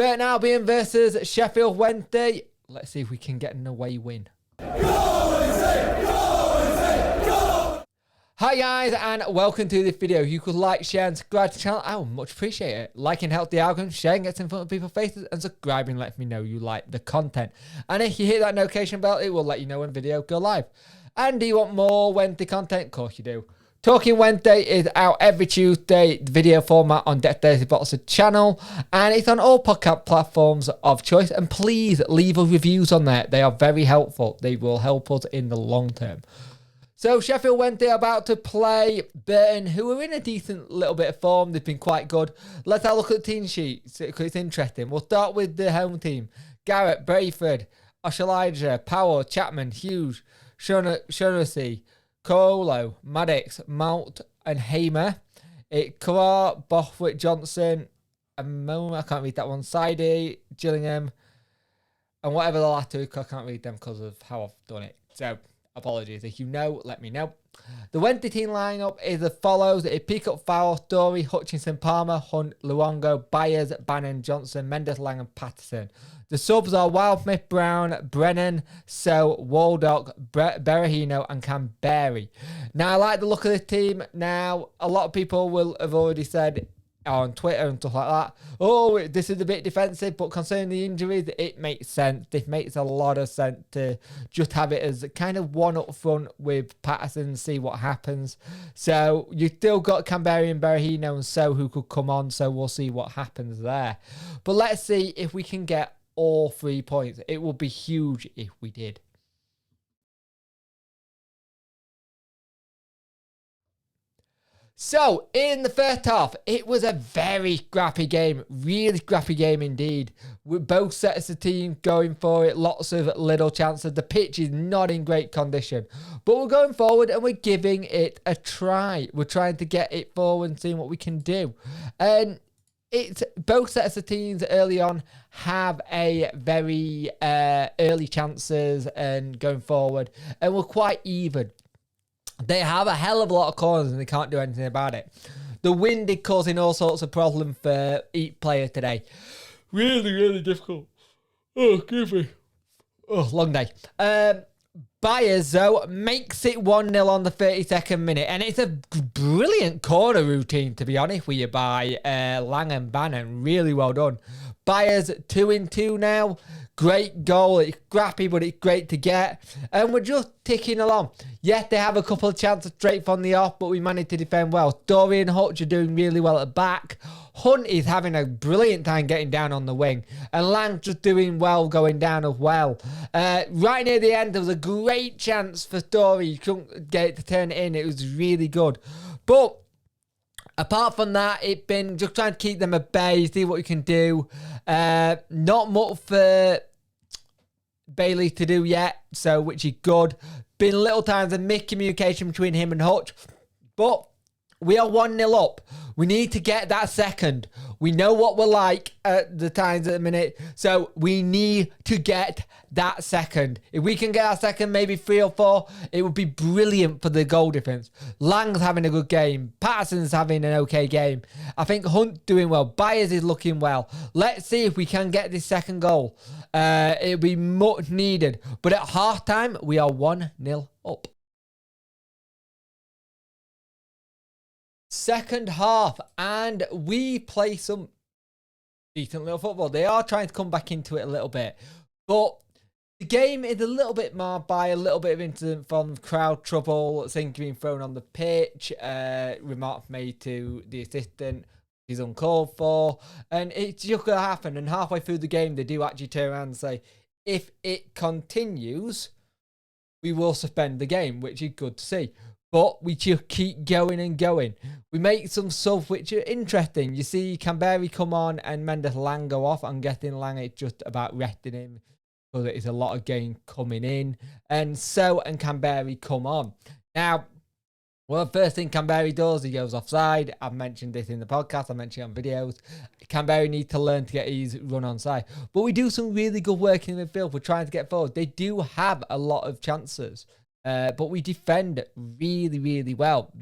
Burton Albion versus Sheffield Wednesday. Let's see if we can get an away win. Hi guys, and welcome to this video. You could like, share and subscribe to the channel. I would much appreciate it. Liking helps the algorithm, sharing gets in front of people's faces, and subscribing lets me know you like the content. And if you hit that notification bell, it will let you know when videos go live. And do you want more Wednesday content? Of course you do. Talking Wednesday is out every Tuesday, video format on Death Daisy Boxer channel, and it's on all podcast platforms of choice. And please leave us reviews on there. They are very helpful. They will help us in the long term. So Sheffield Wednesday are about to play Burton, who are in a decent little bit of form. They've been quite good. Let's have a look at the team sheet because it's interesting. We'll start with the home team. Garrett, Brayford, Oshalaja, Powell, Chapman, Hughes, Shaughnessy, Colo, Maddox, Mount and Hamer. Carr, Bothwick, Johnson, I can't read that one, Sidey, Gillingham, and whatever the last two, I can't read them because of how I've done it. So apologies. If you know, let me know. The Wednesday team lineup is as follows. It pick up Farrell, Story, Hutchinson, Palmer, Hunt, Luongo, Byers, Bannon, Johnson, Mendes, Lang and Patterson. The subs are Wildsmith, Brown, Brennan, So, Waldock, Berahino and Canberry. Now, I like the look of this team. Now, a lot of people will have already said on Twitter and stuff like that, oh, this is a bit defensive, but concerning the injuries, it makes sense. This makes a lot of sense to just have it as kind of one up front with Patterson and see what happens. So you still got Canberry and Berahino and So who could come on, so we'll see what happens there. But let's see if we can get all 3 points. It would be huge if we did. So, in the first half, it was a very scrappy game. Really scrappy game indeed. With both sets of teams going for it. Lots of little chances. The pitch is not in great condition. But we're going forward and we're giving it a try. We're trying to get it forward and seeing what we can do. And it's both sets of teams early on have a very early chances and going forward. And we're quite even. They have a hell of a lot of corners and they can't do anything about it. The wind is causing all sorts of problems for each player today. Really, really difficult. Oh, excuse me. Oh, long day. Byers, though, makes it 1-0 on the 32nd minute. And it's a brilliant corner routine, to be honest with you, by Lang and Bannon. Really well done. Byers 2-2 now. Great goal. It's scrappy, but it's great to get. And we're just ticking along. Yes, they have a couple of chances straight from the off, but we managed to defend well. Dory and Hutch are doing really well at the back. Hunt is having a brilliant time getting down on the wing. And Lang's just doing well going down as well. Right near the end, there was a great chance for Dory. You couldn't get it to turn it in. It was really good. But apart from that, it's been just trying to keep them at bay, see what you can do. Not much for Bailey to do yet, so which is good. Been little times of miscommunication between him and Hutch, but we are 1-0 up. We need to get that second. We know what we're like at the times at the minute, so we need to get that second. If we can get that second, maybe 3 or 4, it would be brilliant for the goal difference. Lang's having a good game. Patterson's having an okay game. I think Hunt's doing well. Byers is looking well. Let's see if we can get this second goal. It'll be much needed. But at half-time, we are 1-0 up. Second half, and we play some decent little football. They are trying to come back into it a little bit, but the game is a little bit marred by a little bit of incident from crowd trouble, things being thrown on the pitch, remarks made to the assistant is uncalled for, and it's just going to happen. And halfway through the game, they do actually turn around and say, if it continues, we will suspend the game, which is good to see. But we just keep going and going. We make some subs which are interesting. You see Canberry come on and Mendes Lang go off. I'm guessing Lang is just about resting him because there is a lot of game coming in. And So and Canberry come on. Now, well, the first thing Canberry does, he goes offside. I've mentioned this in the podcast. I mentioned it on videos. Canberry need to learn to get his run onside. But we do some really good work in the midfield. We're trying to get forward. They do have a lot of chances. But we defend really, really well.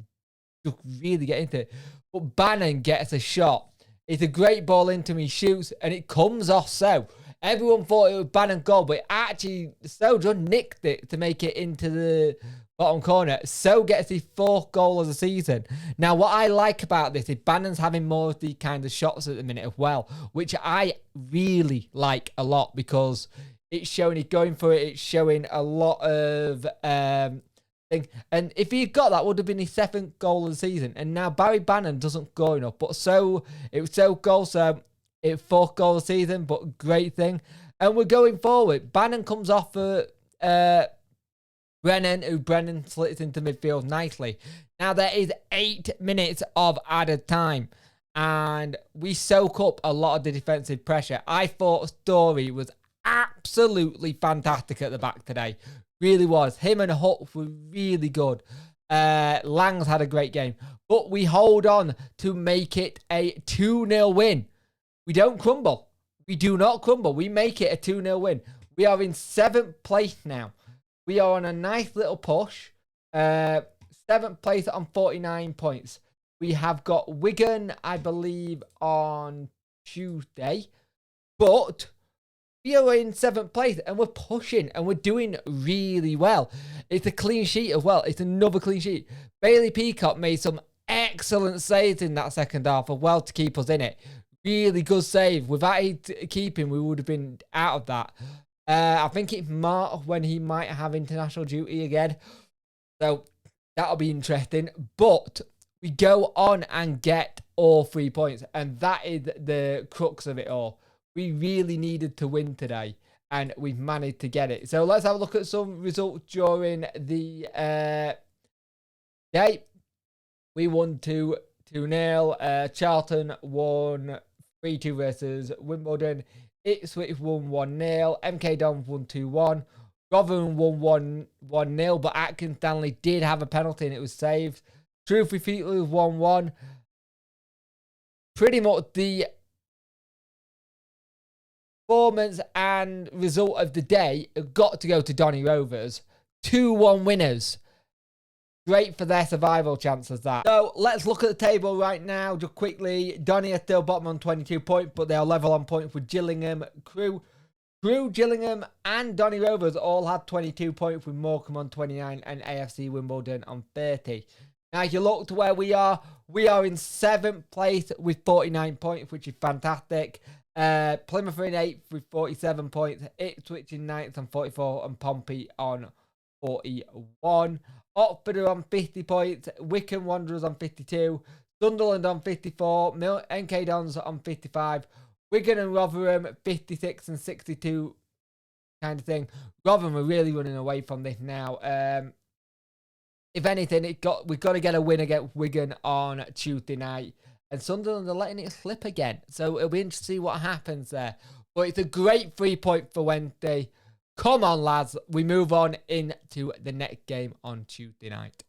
Just really get into it. But Bannon gets a shot. It's a great ball into him. He shoots and it comes off So. Everyone thought it was Bannon goal, but actually So just nicked it to make it into the bottom corner. So gets his 4th goal of the season. Now, what I like about this is Bannon's having more of the kind of shots at the minute as well, which I really like a lot because it's showing he's going for it. It's showing a lot of thing. And if he got that, would have been his 7th goal of the season. And now Barry Bannon doesn't go enough, but So it was So goal. So it's 4th goal of the season, but great thing. And we're going forward. Bannon comes off for Brennan slits into midfield nicely. Now there is 8 minutes of added time, and we soak up a lot of the defensive pressure. I thought Story was absolutely fantastic at the back today. Really was. Him and Huck were really good. Lang's had a great game. But we hold on to make it a 2-0 win. We don't crumble. We do not crumble. We make it a 2-0 win. We are in 7th place now. We are on a nice little push. 7th place on 49 points. We have got Wigan, I believe, on Tuesday. But we are in 7th place and we're pushing and we're doing really well. It's a clean sheet as well. It's another clean sheet. Bailey Peacock made some excellent saves in that second half as well to keep us in it. Really good save. Without it keeping, we would have been out of that. I think it's March when he might have international duty again. So that'll be interesting. But we go on and get all 3 points. And that is the crux of it all. We really needed to win today. And we've managed to get it. So let's have a look at some results during the day. We won 2-0. Charlton won 3-2 versus Wimbledon. Ipswich won 1-0. MK Dons won 2-1. Rotherham won 1-0, but Atkins Stanley did have a penalty and it was saved. Shrewsbury Fleetwood 1-1. Pretty much the performance and result of the day got to go to Donny Rovers. 2-1 winners. Great for their survival chances, that. So let's look at the table right now just quickly. Donny are still bottom on 22 points, but they are level on points with Gillingham, Crewe, Gillingham and Donny Rovers all had 22 points with Morecambe on 29 and AFC Wimbledon on 30. Now, if you look to where we are in 7th place with 49 points, which is fantastic. Plymouth are in 8th with 47 points. Ipswich in 9th on 44 and Pompey on 41. Oxford are on 50 points. Wycombe Wanderers on 52. Sunderland on 54. NK Dons on 55. Wigan and Rotherham 56 and 62 kind of thing. Rotherham are really running away from this now. If anything, we've got to get a win against Wigan on Tuesday night. And Sunderland are letting it slip again. So it'll be interesting to see what happens there. But it's a great 3 point for Wednesday. Come on, lads. We move on into the next game on Tuesday night.